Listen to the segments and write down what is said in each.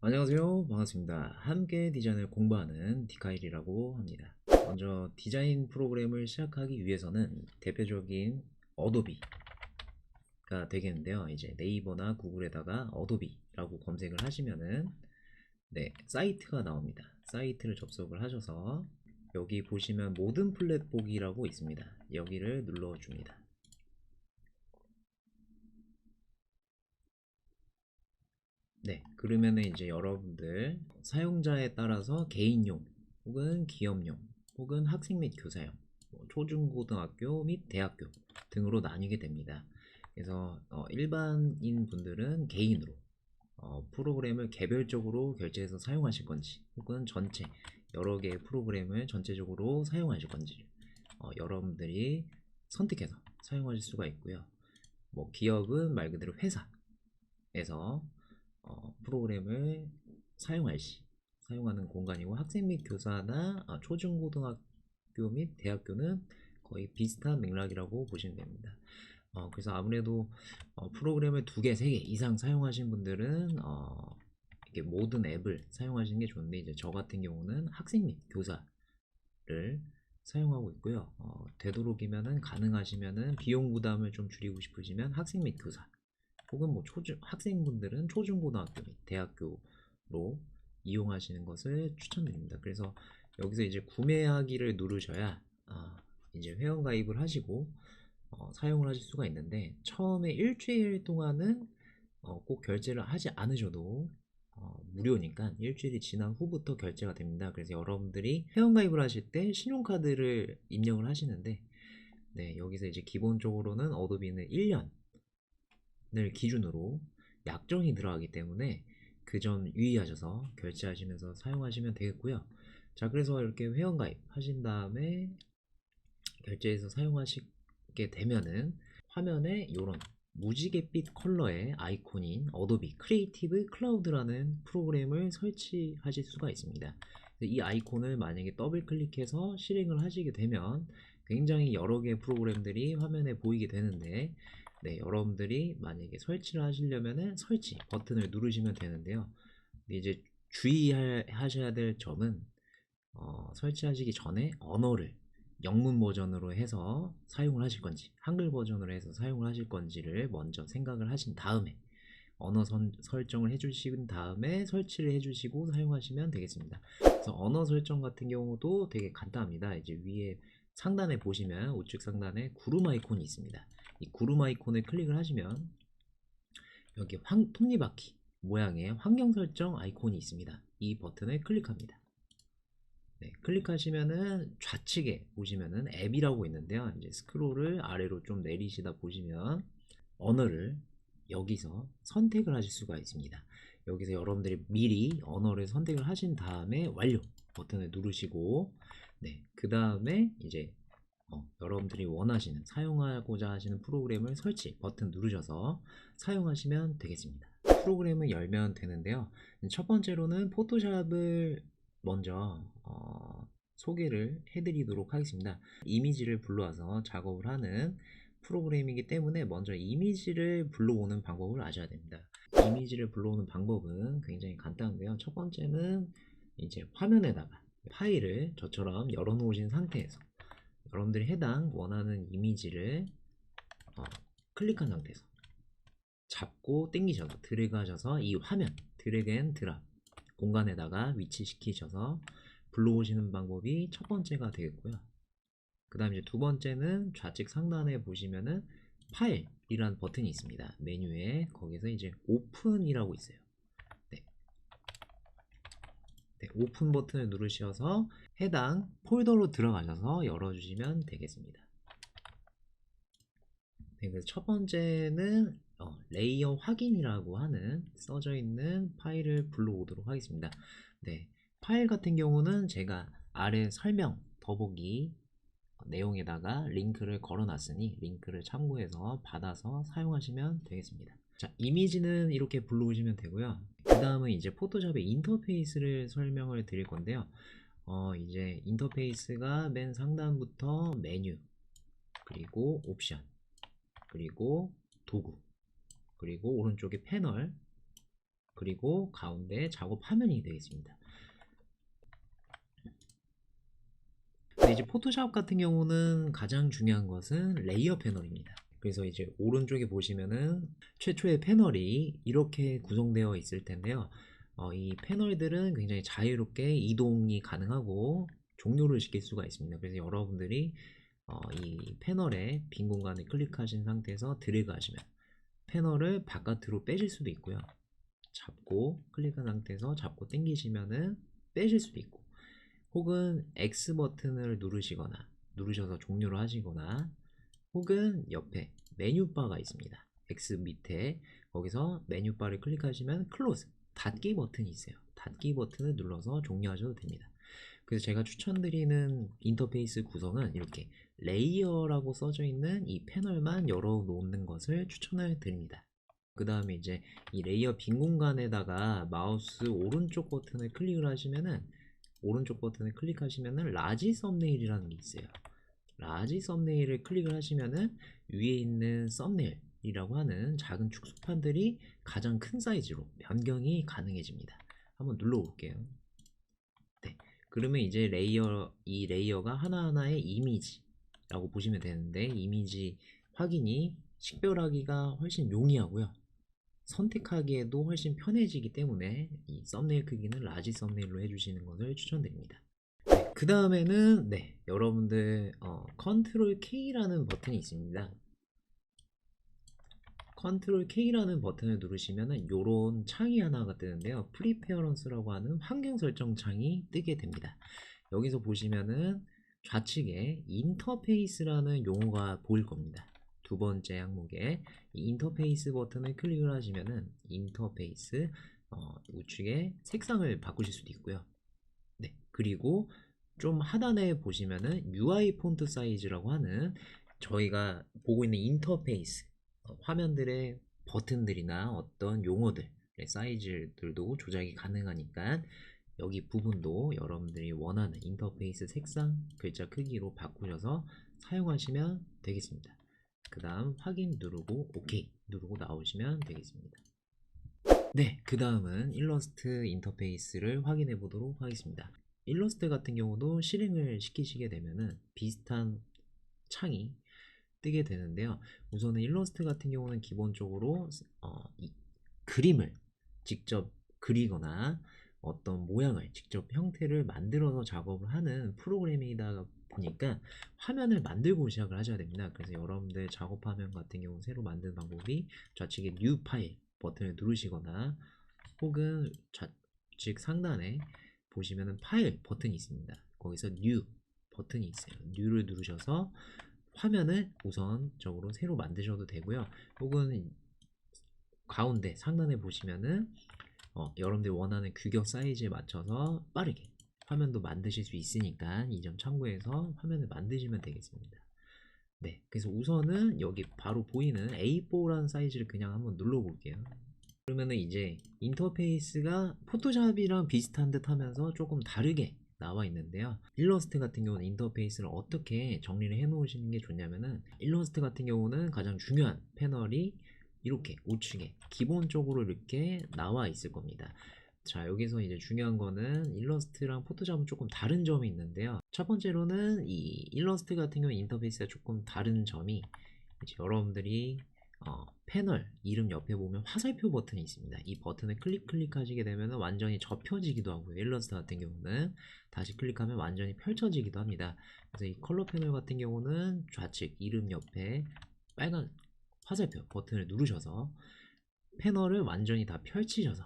안녕하세요. 반갑습니다. 함께 디자인을 공부하는 디카일이라고 합니다. 먼저 디자인 프로그램을 시작하기 위해서는 대표적인 어도비가 되겠는데요. 이제 네이버나 구글에다가 어도비라고 검색을 하시면은 사이트가 나옵니다. 사이트를 접속을 하셔서 여기 보시면 모든 플랫 보기라고 있습니다. 여기를 눌러줍니다. 그러면은 이제 여러분들 사용자에 따라서 개인용 혹은 기업용 혹은 학생 및 교사용, 초중고등학교 및 대학교 등으로 나뉘게 됩니다. 그래서 일반인 분들은 개인으로 프로그램을 개별적으로 결제해서 사용하실 건지, 혹은 전체 여러 개의 프로그램을 전체적으로 사용하실 건지 여러분들이 선택해서 사용하실 수가 있고요. 기업은 말 그대로 회사에서 프로그램을 사용할 시 사용하는 공간이고, 학생 및 교사나 초중고등학교 및 대학교는 거의 비슷한 맥락이라고 보시면 됩니다. 그래서 아무래도 프로그램을 2개, 3개 이상 사용하신 분들은 이렇게 모든 앱을 사용하시는 게 좋은데, 이제 저 같은 경우는 학생 및 교사를 사용하고 있고요. 되도록이면은 가능하시면은 비용 부담을 좀 줄이고 싶으시면 학생 및 교사, 혹은 학생분들은 초중고등학교 및 대학교로 이용하시는 것을 추천드립니다. 그래서 여기서 이제 구매하기를 누르셔야 이제 회원가입을 하시고 사용을 하실 수가 있는데, 처음에 일주일 동안은 꼭 결제를 하지 않으셔도 무료니까 일주일이 지난 후부터 결제가 됩니다. 그래서 여러분들이 회원가입을 하실 때 신용카드를 입력을 하시는데, 여기서 이제 기본적으로는 어도비는 1년 을 기준으로 약정이 들어가기 때문에 그 점 유의하셔서 결제하시면서 사용하시면 되겠고요. 자, 그래서 이렇게 회원가입 하신 다음에 결제해서 사용하시게 되면은 화면에 이런 무지갯빛 컬러의 아이콘인 어도비 크리에이티브 클라우드라는 프로그램을 설치하실 수가 있습니다. 이 아이콘을 만약에 더블 클릭해서 실행을 하시게 되면 굉장히 여러 개의 프로그램들이 화면에 보이게 되는데, 여러분들이 만약에 설치를 하시려면은 설치 버튼을 누르시면 되는데요. 이제 주의하셔야 될 점은 설치하시기 전에 언어를 영문 버전으로 해서 사용을 하실 건지, 한글 버전으로 해서 사용을 하실 건지를 먼저 생각을 하신 다음에 언어 설정을 해주신 다음에 설치를 해주시고 사용하시면 되겠습니다. 그래서 언어 설정 같은 경우도 되게 간단합니다. 이제 위에 상단에 보시면 우측 상단에 구름 아이콘이 있습니다. 이 구름 아이콘을 클릭을 하시면 여기 톱니바퀴 모양의 환경 설정 아이콘이 있습니다. 이 버튼을 클릭합니다. 클릭하시면은 좌측에 보시면은 앱이라고 있는데요. 이제 스크롤을 아래로 좀 내리시다 보시면 언어를 여기서 선택을 하실 수가 있습니다. 여기서 여러분들이 미리 언어를 선택을 하신 다음에 완료 버튼을 누르시고, 그 다음에 이제 여러분들이 원하시는 사용하고자 하시는 프로그램을 설치 버튼 누르셔서 사용하시면 되겠습니다. 프로그램을 열면 되는데요. 첫 번째로는 포토샵을 먼저 소개를 해드리도록 하겠습니다. 이미지를 불러와서 작업을 하는 프로그램이기 때문에 먼저 이미지를 불러오는 방법을 아셔야 됩니다. 이미지를 불러오는 방법은 굉장히 간단한데요. 첫 번째는 이제 화면에다가 파일을 저처럼 열어 놓으신 상태에서 여러분들이 해당 원하는 이미지를 클릭한 상태에서 잡고 당기셔서 드래그 하셔서 이 화면 드래그 앤 드랍 공간에다가 위치시키셔서 불러오시는 방법이 첫 번째가 되겠고요. 그 다음 이제 두 번째는 좌측 상단에 보시면은 파일이라는 버튼이 있습니다. 메뉴에 거기서 이제 오픈이라고 있어요. 오픈 버튼을 누르셔서 해당 폴더로 들어가셔서 열어주시면 되겠습니다. 그래서 첫 번째는 레이어 확인이라고 하는 써져 있는 파일을 불러오도록 하겠습니다. 파일 같은 경우는 제가 아래 설명 더보기 내용에다가 링크를 걸어 놨으니 링크를 참고해서 받아서 사용하시면 되겠습니다. 자, 이미지는 이렇게 불러오시면 되고요. 그 다음은 이제 포토샵의 인터페이스를 설명을 드릴 건데요. 이제 인터페이스가 맨 상단부터 메뉴, 그리고 옵션, 그리고 도구, 그리고 오른쪽에 패널, 그리고 가운데 작업 화면이 되겠습니다. 근데 이제 포토샵 같은 경우는 가장 중요한 것은 레이어 패널입니다. 그래서 이제 오른쪽에 보시면은 최초의 패널이 이렇게 구성되어 있을 텐데요. 이 패널들은 굉장히 자유롭게 이동이 가능하고 종료를 시킬 수가 있습니다. 그래서 여러분들이 이 패널에 빈 공간을 클릭하신 상태에서 드래그 하시면 패널을 바깥으로 빼실 수도 있고요. 잡고 클릭한 상태에서 잡고 당기시면은 빼실 수도 있고, 혹은 X 버튼을 누르셔서 종료를 하시거나, 혹은 옆에 메뉴바가 있습니다. X 밑에 거기서 메뉴바를 클릭하시면 클로즈 닫기 버튼이 있어요. 닫기 버튼을 눌러서 종료하셔도 됩니다. 그래서 제가 추천드리는 인터페이스 구성은 이렇게 레이어라고 써져 있는 이 패널만 열어 놓는 것을 추천을 드립니다. 그 다음에 이제 이 레이어 빈 공간에다가 마우스 오른쪽 버튼을 클릭하시면은 라지 썸네일이라는 게 있어요. 라지 썸네일을 클릭을 하시면은 위에 있는 썸네일이라고 하는 작은 축소판들이 가장 큰 사이즈로 변경이 가능해집니다. 한번 눌러볼게요. 네, 그러면 이제 이 레이어가 하나하나의 이미지라고 보시면 되는데, 이미지 확인이 식별하기가 훨씬 용이하고요. 선택하기에도 훨씬 편해지기 때문에 이 썸네일 크기는 라지 썸네일로 해주시는 것을 추천드립니다. 그 다음에는 여러분들 컨트롤 K라는 버튼이 있습니다. 컨트롤 K라는 버튼을 누르시면은 이런 창이 하나가 뜨는데요. 프리페어런스라고 하는 환경 설정 창이 뜨게 됩니다. 여기서 보시면은 좌측에 인터페이스라는 용어가 보일 겁니다. 두 번째 항목에 이 인터페이스 버튼을 클릭을 하시면은 인터페이스 우측에 색상을 바꾸실 수도 있고요. 네, 그리고 좀 하단에 보시면은 UI 폰트 사이즈라고 하는, 저희가 보고 있는 인터페이스 화면들의 버튼들이나 어떤 용어들의 사이즈들도 조작이 가능하니까 여기 부분도 여러분들이 원하는 인터페이스 색상, 글자 크기로 바꾸셔서 사용하시면 되겠습니다. 그 다음 확인 누르고 OK 누르고 나오시면 되겠습니다. 네, 그 다음은 일러스트 인터페이스를 확인해 보도록 하겠습니다. 일러스트 같은 경우도 실행을 시키시게 되면은 비슷한 창이 뜨게 되는데요. 우선은 일러스트 같은 경우는 기본적으로 이 그림을 직접 그리거나 어떤 모양을 직접 형태를 만들어서 작업을 하는 프로그램이다 보니까 화면을 만들고 시작을 하셔야 됩니다. 그래서 여러분들 작업 화면 같은 경우 새로 만드는 방법이 좌측에 뉴 파일 버튼을 누르시거나, 혹은 좌측 상단에 보시면은 파일 버튼이 있습니다. 거기서 뉴 버튼이 있어요. 뉴를 누르셔서 화면을 우선적으로 새로 만드셔도 되고요. 혹은 가운데 상단에 보시면은 여러분들이 원하는 규격 사이즈에 맞춰서 빠르게 화면도 만드실 수 있으니까 이 점 참고해서 화면을 만드시면 되겠습니다. 네, 그래서 우선은 여기 바로 보이는 A4라는 사이즈를 그냥 한번 눌러 볼게요. 그러면은 이제 인터페이스가 포토샵이랑 비슷한 듯 하면서 조금 다르게 나와 있는데요. 일러스트 같은 경우는 인터페이스를 어떻게 정리를 해 놓으시는 게 좋냐면은, 일러스트 같은 경우는 가장 중요한 패널이 이렇게 우측에 기본적으로 이렇게 나와 있을 겁니다. 자, 여기서 이제 중요한 거는 일러스트랑 포토샵은 조금 다른 점이 있는데요. 첫 번째로는 이 일러스트 같은 경우 인터페이스가 조금 다른 점이, 이제 여러분들이 패널 이름 옆에 보면 화살표 버튼이 있습니다. 이 버튼을 클릭하시게 되면 완전히 접혀지기도 하고요. 일러스트 같은 경우는 다시 클릭하면 완전히 펼쳐지기도 합니다. 그래서 이 컬러 패널 같은 경우는 좌측 이름 옆에 빨간 화살표 버튼을 누르셔서 패널을 완전히 다 펼치셔서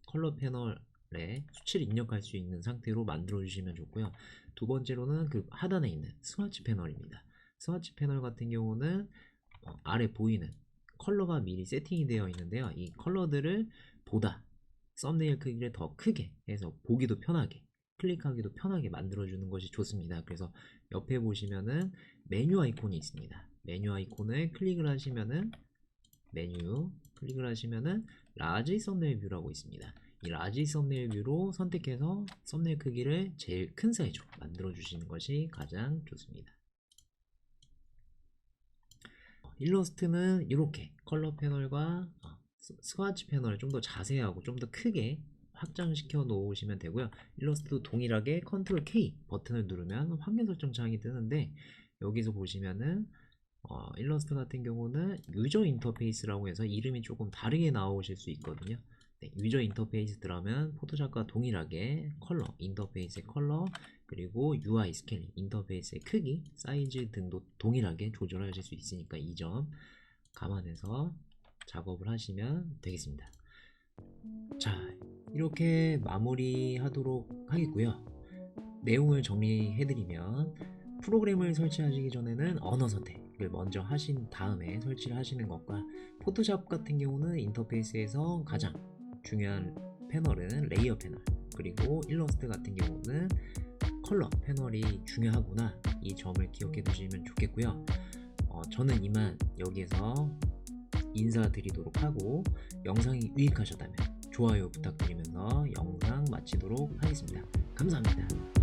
컬러 패널에 수치를 입력할 수 있는 상태로 만들어 주시면 좋고요. 두 번째로는 그 하단에 있는 스와치 패널입니다. 스와치 패널 같은 경우는 아래 보이는 컬러가 미리 세팅이 되어 있는데요. 이 컬러들을 보다 썸네일 크기를 더 크게 해서 보기도 편하게, 클릭하기도 편하게 만들어주는 것이 좋습니다. 그래서 옆에 보시면은 메뉴 아이콘이 있습니다. 메뉴 아이콘을 클릭을 하시면은 라지 썸네일 뷰라고 있습니다. 이 라지 썸네일 뷰로 선택해서 썸네일 크기를 제일 큰 사이즈로 만들어 주시는 것이 가장 좋습니다. 일러스트는 이렇게 컬러 패널과 스와치 패널을 좀 더 자세하고 좀 더 크게 확장시켜 놓으시면 되고요. 일러스트도 동일하게 컨트롤 K 버튼을 누르면 화면 설정 창이 뜨는데, 여기서 보시면은 일러스트 같은 경우는 유저 인터페이스라고 해서 이름이 조금 다르게 나오실 수 있거든요. 네, 유저 인터페이스 들어가면 포토샵과 동일하게 컬러, 인터페이스의 컬러, 그리고 UI 스케일, 인터페이스의 크기, 사이즈 등도 동일하게 조절하실 수 있으니까 이 점 감안해서 작업을 하시면 되겠습니다. 자, 이렇게 마무리하도록 하겠고요. 내용을 정리해드리면, 프로그램을 설치하시기 전에는 언어 선택을 먼저 하신 다음에 설치를 하시는 것과, 포토샵 같은 경우는 인터페이스에서 가장 중요한 패널은 레이어 패널, 그리고 일러스트 같은 경우는 컬러 패널이 중요하구나, 이 점을 기억해 두시면 좋겠고요. 저는 이만 여기에서 인사드리도록 하고, 영상이 유익하셨다면 좋아요 부탁드리면서 영상 마치도록 하겠습니다. 감사합니다.